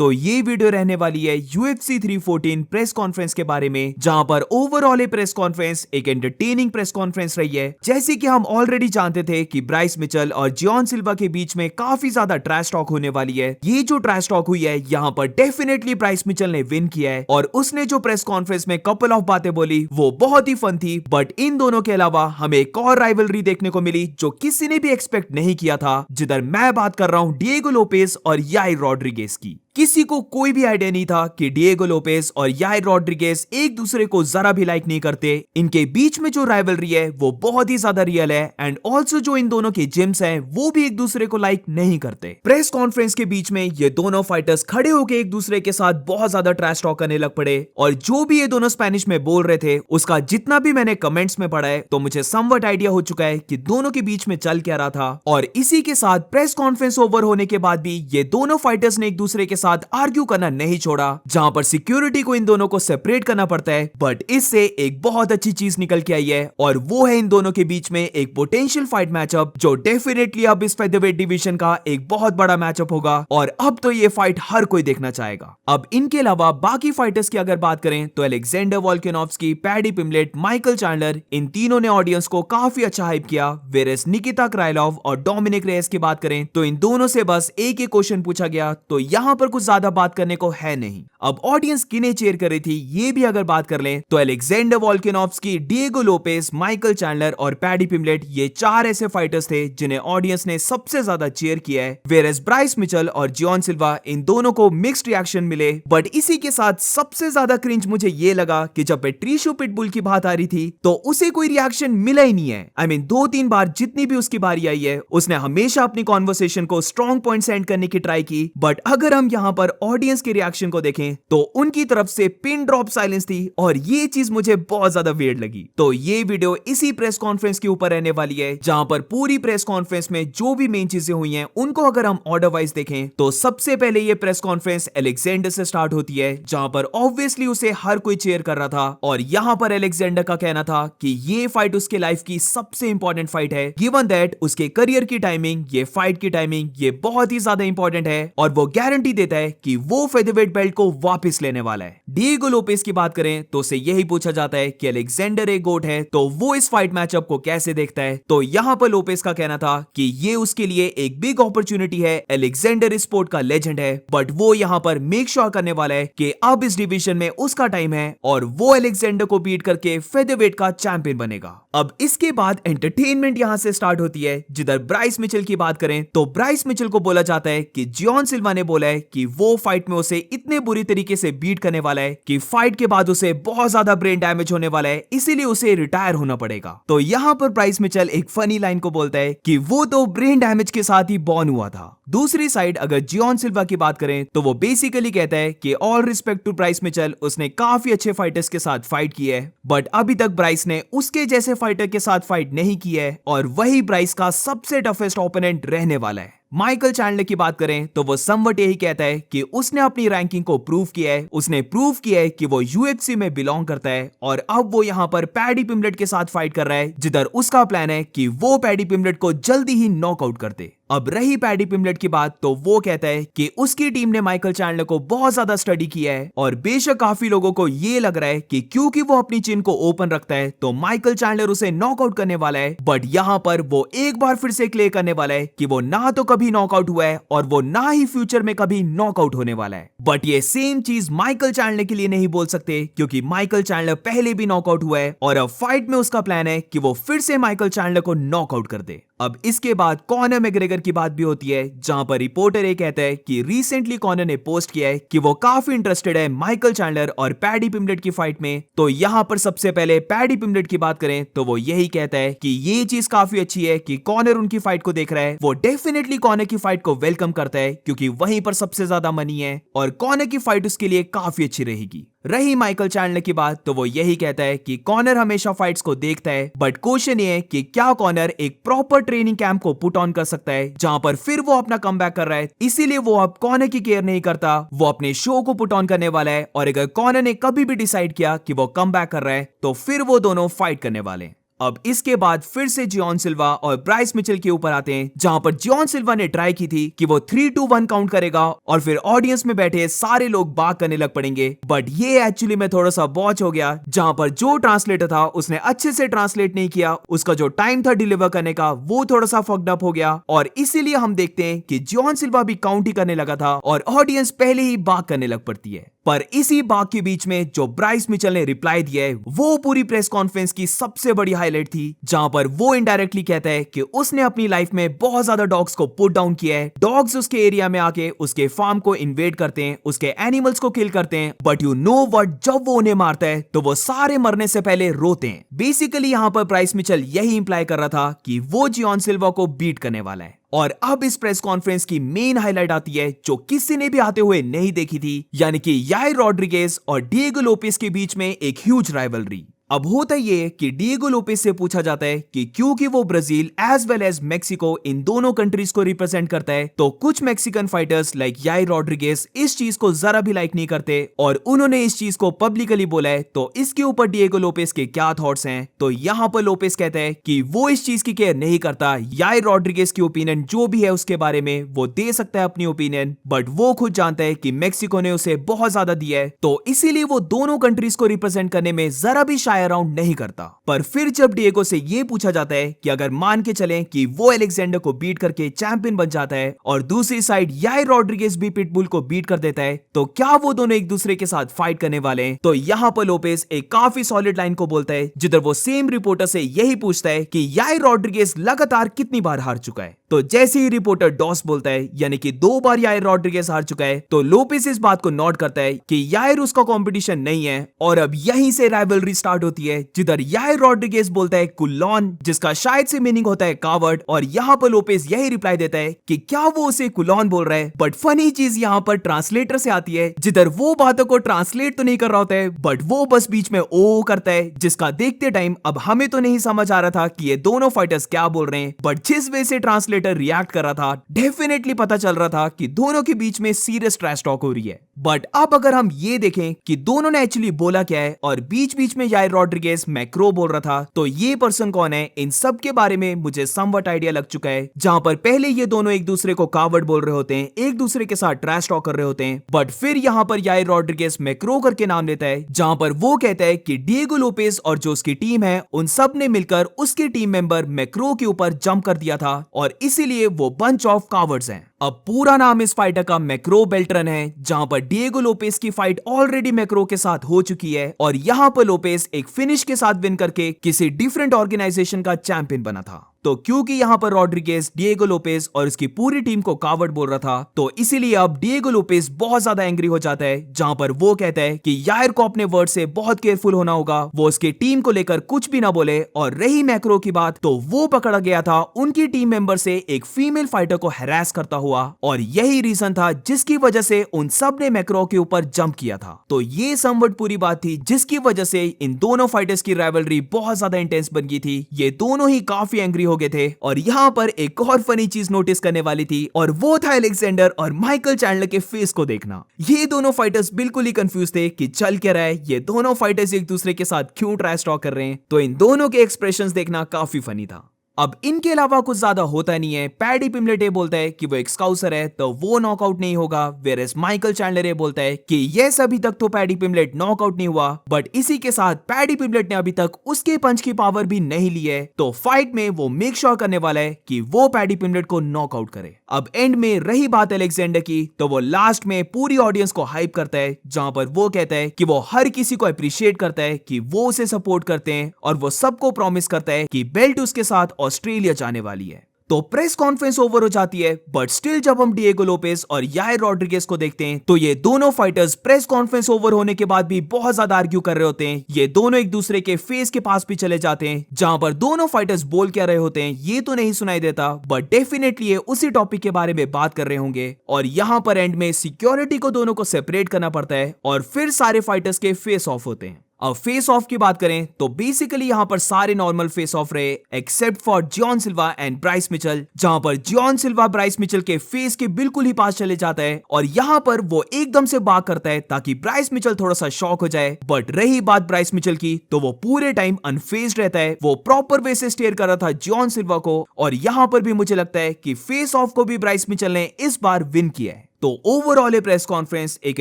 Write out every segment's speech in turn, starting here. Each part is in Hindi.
तो ये वीडियो रहने वाली है UFC 314 प्रेस कॉन्फ्रेंस के बारे में, जहां पर ओवरऑल ये प्रेस कॉन्फ्रेंस एक एंटरटेनिंग प्रेस कॉन्फ्रेंस रही है। जैसे कि हम ऑलरेडी जानते थे कि ब्राइस मिचेल और जियोन सिल्वा के बीच में काफी ज्यादा ट्रैश टॉक होने वाली है। ये जो ट्रैश टॉक हुई है यहाँ पर डेफिनेटली ब्राइस मिचेल ने विन किया है और उसने जो प्रेस कॉन्फ्रेंस में कपल ऑफ बातें बोली वो बहुत ही फन थी। बट इन दोनों के अलावा हमें एक और राइवलरी देखने को मिली जो किसी ने भी एक्सपेक्ट नहीं किया था, जिधर मैं बात कर रहा हूं डिएगो लोपेज और याइर रॉड्रिगेज की। किसी को कोई भी आइडिया नहीं था कि डिएगो लोपेज और याइर रॉड्रिगेज एक दूसरे को जरा भी लाइक नहीं करते। इनके बीच में जो राइवलरी है वो बहुत ही ज्यादा रियल है एंड ऑल्सो जो इन दोनों के जिम्स हैं वो भी एक दूसरे को लाइक नहीं करते। प्रेस कॉन्फ्रेंस के बीच में ये दोनों फाइटर्स खड़े होकर एक दूसरे के साथ बहुत ज्यादा ट्रैश टॉक करने लग पड़े और जो भी ये दोनों स्पेनिश में बोल रहे थे उसका जितना भी मैंने कमेंट्स में पढ़ा है तो मुझे समवट आइडिया हो चुका है कि दोनों के बीच में चल क्या रहा था। और इसी के साथ प्रेस कॉन्फ्रेंस ओवर होने के बाद भी ये दोनों फाइटर्स ने एक दूसरे के साथ आर्ग्यू करना नहीं छोड़ा, जहां पर सिक्योरिटी को इन दोनों को सेपरेट करना पड़ता है। बट इससे एक बहुत अच्छी चीज निकल के आई है और वो है इन दोनों के बीच में एक पोटेंशियल फाइट मैचअप जो डेफिनेटली अब इस फेदरवेट डिवीजन का एक बहुत बड़ा मैचअप होगा और अब तो ये फाइट हर कोई देखना चाहेगा। अब इनके अलावा बाकी फाइटर्स की अगर बात करें तो Alexander Volkanovski, Paddy Pimblett, Michael Chandler, इन तीनों ने ऑडियंस को काफी अच्छा हाइप किया। वेरेस निकिता क्राइलोव और डोमिनिक रेस की बात करें तो इन दोनों से बस एक ही क्वेश्चन पूछा गया, तो यहां पर कुछ ज्यादा बात करने को है नहीं। अब ऑडियंस किन्हें चीयर कर रही थी ये भी अगर बात कर लें तो Alexander Volkanovski, Diego Lopez, Michael Chandler और पैडी पिम्बलेट ये चार ऐसे फाइटर्स थे जिन्हें ऑडियंस ने सबसे ज्यादा चीयर किया है। वेरेस ब्राइस मिचेल और जियोन सिल्वा इन दोनों को मिक्स्ड रिएक्शन मिले। बट इसी के साथ सबसे ज्यादा क्रिंज मुझे ये लगा कि जब पेट्रिशियो पिटबुल की बात आ रही थी तो उसे कोई रिएक्शन मिला ही नहीं है। आई मीन 2-3 बार जितनी भी उसकी बारी आई है उसने हमेशा अपनी कॉन्वर्सेशन को स्ट्रॉन्ग पॉइंट सेंड करने की ट्राई की। बट अगर हम यहां पर ऑडियंस के रिएक्शन को देखें तो उनकी तरफ से पिन ड्रॉप साइलेंस थी और ये चीज मुझे बहुत ज्यादा वियर्ड लगी। तो ये वीडियो इसी प्रेस कॉन्फ्रेंस के ऊपर रहने वाली है, जहां पर पूरी प्रेस कॉन्फ्रेंस में जो भी मेन चीजें हुई हैं उनको अगर हम ऑर्डर वाइज देखें तो सबसे पहले ये प्रेस कॉन्फ्रेंस अलेक्जेंडर से स्टार्ट होती है, जहां पर ऑब्वियसली उसे हर कोई चेयर कर रहा था और यहां पर अलेक्जेंडर का कहना था कि ये फाइट उसके लाइफ की सबसे इंपॉर्टेंट फाइट है, गिवन दैट उसके करियर की टाइमिंग, ये फाइट की टाइमिंग ये बहुत ही ज्यादा इंपॉर्टेंट है और वो गारंटी देता है कि वो फेदरवेट बेल्ट को वापस लेने वाला है। डिएगो लोपेज की बात करें तो उसे यही पूछा जाता है कि अलेक्जेंडर एक गोट है तो वो इस फाइट मैचअप को कैसे देखता है, तो यहां पर लोपेज का कहना था कि ये उसके लिए एक बिग अपॉर्चुनिटी है। अलेक्जेंडर इस स्पोर्ट का लेजेंड है बट वो यहां पर मेक श्योर करने वाला है कि अब इस डिवीजन में उसका टाइम है और वो अलेक्जेंडर को बीट करके फेदरवेट का चैंपियन बनेगा। अब इसके बाद एंटरटेनमेंट यहां से स्टार्ट होती है, जिधर ब्राइस मिचेल की बात करें तो ब्राइस मिचेल को बोला जाता है कि जियोन सिल्वा ने बोला है कि वो फाइट में उसे इतने बुरी तरीके से बीट करने वाला है कि फाइट के बाद उसे बहुत ज्यादा ब्रेन डैमेज होने वाला है, इसीलिए उसे रिटायर होना पड़ेगा। तो यहां पर ब्राइस मिचेल एक फनी लाइन को बोलता है कि वो तो ब्रेन डैमेज के साथ ही बॉर्न हुआ था। दूसरी साइड अगर जियोन सिल्वा की बात करें तो वो बेसिकली कहता है कि all respect to Bryce Mitchell, उसने काफी अच्छे फाइटर्स के साथ फाइट की है बट अभी तक ब्राइस ने उसके जैसे फाइटर के साथ फाइट नहीं की है और वही ब्राइस का सबसे टफेस्ट ओपोनेंट रहने वाला है। माइकल चैंडलर की बात करें तो वो समवट यही कहता है कि उसने अपनी रैंकिंग को प्रूव किया है, उसने प्रूव किया है कि वो यूएफसी में बिलोंग करता है और अब वो यहां पर पैडी पिम्बलेट के साथ फाइट कर रहा है, जिधर उसका प्लान है कि वो पैडी पिम्बलेट को जल्दी ही नॉकआउट कर दे। अब रही पैडी पिम्बलेट की बात तो वो कहता है कि उसकी टीम ने माइकल चैंडलर को बहुत ज्यादा स्टडी किया है और बेशक काफी लोगों को ये लग रहा है कि क्योंकि वो अपनी चिन को ओपन रखता है तो माइकल चैंडलर उसे नॉकआउट करने वाला है। बट यहां पर वो एक बार फिर से क्लियर करने वाला है कि वो ना तो कभी नॉकआउट हुआ है और वो ना ही फ्यूचर में कभी नॉकआउट होने वाला है। बट ये सेम चीज माइकल चैंडलर के लिए नहीं बोल सकते क्योंकि माइकल चैंडलर पहले भी नॉकआउट हुआ है और अब फाइट में उसका प्लान है कि वो फिर से माइकल चैंडलर को नॉकआउट कर दे। अब इसके बाद कॉनर मैग्रेगर की बात भी होती है, जहां पर रिपोर्टर ये कहता है कि रिसेंटली कॉनर ने पोस्ट किया है कि वो काफी इंटरेस्टेड है माइकल चैंडलर और पैडी पिम्बलेट की फाइट में। तो यहां पर सबसे पहले पैडी पिम्बलेट की बात करें तो वो यही कहता है कि ये चीज काफी अच्छी है कि कॉनर उनकी फाइट को देख रहा है। वो डेफिनेटली कॉनर की फाइट को वेलकम करता है क्योंकि वहीं पर सबसे ज्यादा मनी है और कॉनर की फाइट उसके लिए काफी अच्छी रहेगी। रही माइकल चैंडलर की बात तो वो यही कहता है कि कॉनर हमेशा फाइट्स को देखता है बट क्वेश्चन ये है कि क्या कॉनर एक प्रॉपर ट्रेनिंग कैंप को पुट ऑन कर सकता है जहां पर फिर वो अपना कमबैक कर रहा है, इसीलिए वो अब कॉनर की केयर नहीं करता, वो अपने शो को पुट ऑन करने वाला है और अगर कॉनर ने कभी भी डिसाइड किया कि वो कमबैक कर रहा है तो फिर वो दोनों फाइट करने वाले हैं। अब इसके बाद फिर से जियोन सिल्वा और ब्राइस मिचेल के ऊपर आते हैं, जहां पर जियोन सिल्वा ने ट्राई की थी कि वो 3-2-1 काउंट करेगा और फिर ऑडियंस में बैठे सारे लोग बात करने लग पड़ेंगे, बट ये एक्चुअली में थोड़ा सा बॉच हो गया, जहां पर जो ट्रांसलेटर था उसने अच्छे से ट्रांसलेट नहीं किया, उसका जो टाइम था डिलीवर करने का वो थोड़ा सा फक्ड अप हो गया और इसीलिए हम देखते हैं कि जियोन सिल्वा भी काउंट ही करने लगा था और ऑडियंस पहले ही बात करने लग पड़ती है। पर इसी बात के बीच में जो ब्राइस मिचेल ने रिप्लाई दिया है वो पूरी प्रेस कॉन्फ्रेंस की सबसे बड़ी हाईलाइट थी, जहां पर वो इनडायरेक्टली कहता है कि उसने अपनी लाइफ में बहुत ज्यादा डॉग्स को पुट डाउन किया है। डॉग्स उसके एरिया में आके उसके फार्म को इन्वेड करते हैं, उसके एनिमल्स को किल करते हैं, बट यू नो व्हाट, जब वो उन्हें मारता है तो वो सारे मरने से पहले रोते हैं। बेसिकली यहां पर ब्राइस मिचेल यही इंप्लाई कर रहा था कि वो जियोन सिल्वा को बीट करने वाला है। और अब इस प्रेस कॉन्फ्रेंस की मेन हाईलाइट आती है जो किसी ने भी आते हुए नहीं देखी थी, यानी कि याइर रॉड्रिगेज और डिएगो लोपेस के बीच में एक ह्यूज राइवलरी। अब होता ये कि डिएगो लोपेस से पूछा जाता है कि क्योंकि वो Brazil as well as Mexico इन दोनों कंट्रीज को रिप्रेजेंट करता है, तो कुछ Mexican fighters like Yair Rodriguez इस चीज को जरा भी लाइक नहीं करते और उन्होंने इस चीज को पब्लिकली बोला है। तो इसके ऊपर डिएगो लोपेस के क्या थॉट्स हैं? तो यहाँ पर लोपेस कहता है कि वो इस चीज की केयर नहीं करता, याइर रॉड्रिगेज की ओपिनियन जो भी है उसके बारे में वो दे सकता है अपनी ओपिनियन, बट वो खुद जानता है कि मेक्सिको ने उसे बहुत ज्यादा दिया है, तो इसीलिए वो दोनों कंट्रीज को रिप्रेजेंट करने में जरा भी शाय अराउंड नहीं करता। पर फिर जब डिएगो से ये पूछा जाता है कि अगर मान के चलें कि वो अलेक्जेंडर को बीट करके चैंपियन बन जाता है और दूसरी साइड याइर रॉड्रिगेज भी पिटबुल को बीट कर देता है, तो क्या वो दोनों एक दूसरे के साथ फाइट करने वाले हैं? तो यहाँ पर लोपेस एक काफी सॉलिड लाइन को बोलता है, जिधर वो सेम रिपोर्टर से यही पूछता है कि याइर रॉड्रिगेज लगातार कितनी बार हार चुका है। तो जैसे ही रिपोर्टर डॉस बोलता है, यानी कि 2 बार याइर रॉड्रिगेज हार चुका है, तो लोपेस इस बात को नोट करता है कि याइर उसका कंपटीशन नहीं है और अब यहीं से राइवलरी स्टार्ट होती है, जिधर याइर रॉड्रिगेज बोलता है कुलॉन, जिसका शायद से मीनिंग होता है कावर्ड, और यहाँ पर लोपेस यही रिप्लाई देता है कि क्या वो उसे कुलॉन बोल रहा है। बट फनी चीज यहाँ पर ट्रांसलेटर से आती है, जिधर वो बातों को ट्रांसलेट तो नहीं कर रहा होता है, बट वो बस बीच में ओ करता है, जिसका देखते टाइम अब हमें तो नहीं समझ आ रहा था कि ये दोनों फाइटर्स क्या बोल रहे हैं, बट जिस वे से ट्रांसलेटर रिएक्ट कर रहा था डेफिनेटली पता चल रहा था कि दोनों के बीच में सीरियस ट्रैश टॉक हो रही है। बट अब अगर हम ये देखें कि दोनों ने एक्चुअली बोला क्या है और बीच बीच में याइर रॉड्रिगेज मैक्रो बोल रहा था, तो ये पर्सन कौन है, इन सब के बारे में मुझे समवट आइडिया लग चुका है। जहां पर पहले ये दोनों एक दूसरे को कावर्ड बोल रहे होते हैं, एक दूसरे के साथ ट्रैश टॉक कर रहे होते हैं, बट फिर यहां पर याइर रॉड्रिगेज मैक्रो करके नाम लेता है, जहां पर वो कहता है कि डिएगो लोपेस और जो उसकी टीम है उन सब ने मिलकर उसके टीम मेंबर मैक्रो के ऊपर जंप कर दिया था और इसीलिए वो बंच ऑफ कावर्ड्स हैं। अब पूरा नाम इस फाइटर का मैक्रो बेल्ट्रन है, जहां पर डिएगो लोपेस की फाइट ऑलरेडी मैक्रो के साथ हो चुकी है और यहां पर लोपेस एक फिनिश के साथ विन करके किसी डिफरेंट ऑर्गेनाइजेशन का चैंपियन बना था। तो क्योंकि यहां पर रॉड्रिगेज डिएगो लोपेस और उसकी पूरी टीम को कावर्ड बोल रहा था, तो इसीलिए अब डिएगो लोपेस बहुत ज्यादा एंग्री हो जाता है, जहां पर वो कहता है कि याइर को अपने वर्ड से बहुत केयरफुल होना होगा, वो उसके टीम को लेकर कुछ भी ना बोले। और रही मैक्रो की बात, तो वो पकड़ा गया था उनकी टीम मेंबर से एक फीमेल फाइटर को हैरेस करता हुआ और यही रीजन था जिसकी वजह से उन सब ने मैक्रो के ऊपर जंप किया था। तो ये समवट पूरी बात थी जिसकी वजह से इन दोनों फाइटर्स की राइवलरी बहुत ज्यादा इंटेंस बन गई थी। ये दोनों ही काफी एंग्री हो गए थे और यहाँ पर एक और फनी चीज नोटिस करने वाली थी और वो था अलेक्जेंडर और माइकल चैंडलर के फेस को देखना। ये दोनों फाइटर्स बिल्कुल ही कंफ्यूज थे कि चल क्या रहा है, ये दोनों फाइटर्स एक दूसरे के साथ क्यों ट्रैश टॉक कर रहे हैं। तो इन दोनों के एक्सप्रेशंस देखना काफी फनी था। अब इनके अलावा कुछ ज्यादा होता नहीं है। पैडी पिम्बलेट बोलता है कि वो एक स्काउसर है तो वो नॉकआउट नहीं होगा, वेयरएज माइकल चैंडलर बोलता है कि यस अभी तक तो पैडी पिम्बलेट नॉकआउट नहीं हुआ, बट इसी के साथ पैडी पिम्बलेट ने अभी तक उसके पंच की पावर भी नहीं ली है, तो फाइट में वो मेक श्योर करने वाला है कि वो पैडी पिम्बलेट को नॉकआउट करे। अब एंड में रही बात अलेक्जेंडर की, तो वो लास्ट में पूरी ऑडियंस को हाइप करता है, जहां पर वो कहता है कि वो हर किसी को अप्रिशिएट करता है कि वो उसे सपोर्ट करते हैं और वो सबको प्रॉमिस करता है कि बेल्ट उसके साथ ऑस्ट्रेलिया जाने वाली है। तो प्रेस कॉन्फ्रेंस ओवर हो जाती है, बट स्टिल जब हम डिएगो लोपेस और याइर रॉड्रिगेज को देखते हैं तो ये दोनों फाइटर्स प्रेस कॉन्फ्रेंस ओवर होने के बाद भी बहुत ज्यादा आर्ग्यू कर रहे होते हैं। ये दोनों एक दूसरे के फेस के पास भी चले जाते हैं, जहां पर दोनों फाइटर्स बोल क्या रहे होते हैं ये तो नहीं सुनाई देता, बट डेफिनेटली ये उसी टॉपिक के बारे में बात कर रहे होंगे। और यहां पर एंड में सिक्योरिटी को दोनों को सेपरेट करना पड़ता है और फिर सारे फाइटर्स के फेस ऑफ होते हैं। अब फेस ऑफ की बात करें तो बेसिकली यहाँ पर सारे नॉर्मल फेस ऑफ रहे except for John Silva and Bryce Mitchell, जहां पर जॉन सिल्वा ब्राइस मिचेल के फेस के बिल्कुल ही पास चले जाता है और यहाँ पर वो एकदम से बाग करता है ताकि ब्राइस मिचेल थोड़ा सा शॉक हो जाए। बट रही बात ब्राइस मिचेल की तो वो पूरे टाइम अनफेज्ड रहता है, वो प्रॉपर वे से स्टेयर कर रहा था जॉन सिल्वा को और यहाँ पर भी मुझे लगता है कि फेस ऑफ को भी ब्राइस मिचेल ने इस बार विन किया है। तो ओवरऑल ये प्रेस कॉन्फ्रेंस एक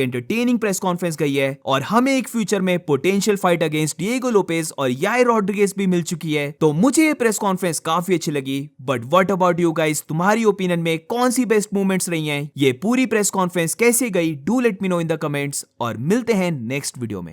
एंटरटेनिंग प्रेस कॉन्फ्रेंस गई है और हमें एक फ्यूचर में potential fight against Diego Lopez और यायर रॉड्रिगेज भी मिल चुकी है। तो मुझे ये प्रेस कॉन्फ्रेंस काफी अच्छी लगी। But what about you guys, तुम्हारी ओपिनियन में कौन सी बेस्ट मूवमेंट्स रही हैं? ये पूरी प्रेस कॉन्फ्रेंस कैसे गई? Do let me know in the comments और मिलते हैं नेक्स्ट वीडियो में।